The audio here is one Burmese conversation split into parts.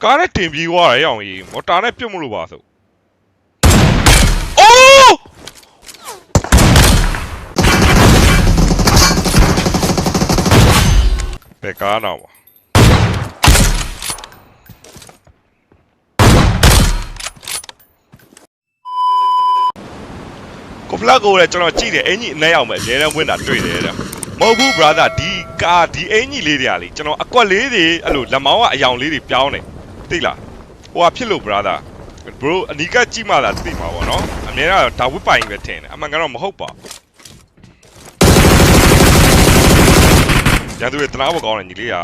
ကားနဲ့တင်ပြေးသွားတယ်အောင်ကြီးမော်တာနဲ့ပြုတ်မလို့ပါဆိုအိုးဘယ်ကားတော့ကိုဖလာကိုလည်းကျွန်တော်ကြည့်တယ်အင်ကြီးအနှဲအောင်ပဲအများနဲ့ဝင်တာတွေ့တယ်တဲ့မဟုတ်ဘူး brother ဒီကားဒီအင်ကြီးလေးတွေကလေကျွန်တော်အကွက်လေးတွေအဲ့လိုလက်မောင်းကအယောင်လေးတွေပြောင်းနေသိလားဟိုဟာဖြစ်လို့ brother bro အနီးကကြည့်မှသာသိမှာပေါ့နော်အများကတော့ဒါဝစ်ပိုင်ပဲထင်တယ်အမှန်ကတော့မဟုတ်ပါရန်သူတွေတနာဖို့ကောင်းတယ်ညီလေးဟာ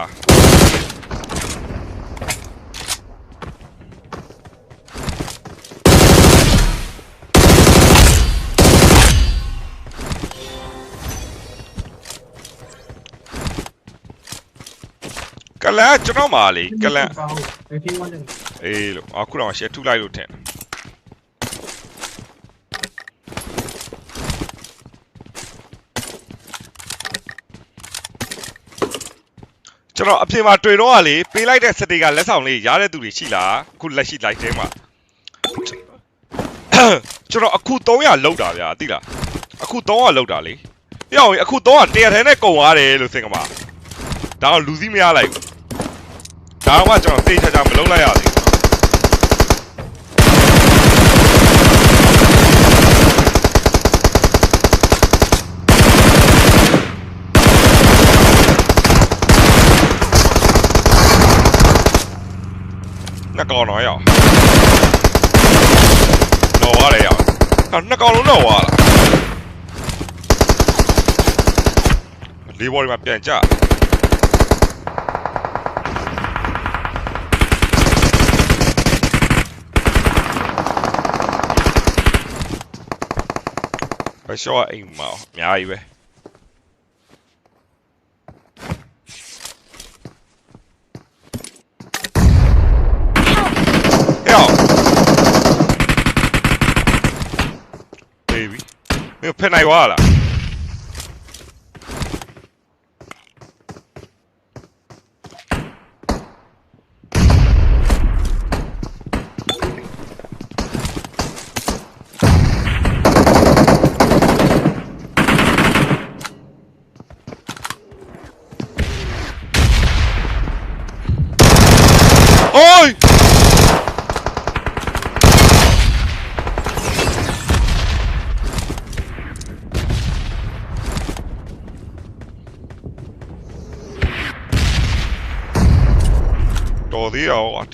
ကလန်ကျွန်တော်မာလေကလန်အေးလို့အခုတော့ရှယ်ထုလိုက်လို့ထင်ကျွန်တော်အပြင်မှာတွေ့တော့ကလေပေးလိုက်တဲ့စတေကလက်ဆောင်လေးရတဲ့သူတွေရှိလားအခုလက်ရှိ live ထဲမှာကျွန်တော်အခု300လောက်တာဗျာသိလားအခု300လောက်တာလေပြောင်းရင်အခု300တရထဲနဲ့ကုန်သွားတယ်လို့စင်ကမှာဒါတော့လူစည်းမရလိုက်ဘူးဒါတော့ကျွန်တော်သိချာချာမလုံးလိုက်ရသေးနှစ်ကောင်တော့ရအောင်တော့ရတယ်ရအောင်နှစ်ကောင်လုံးတော့ဝါလာလေးဘော်ဒီမှာပြန်ကြပဲရှော့အိမ်မှာအများကြီးပဲbaby မင်းဖက်နိုင်သွားလားအိုးတော်သေးရော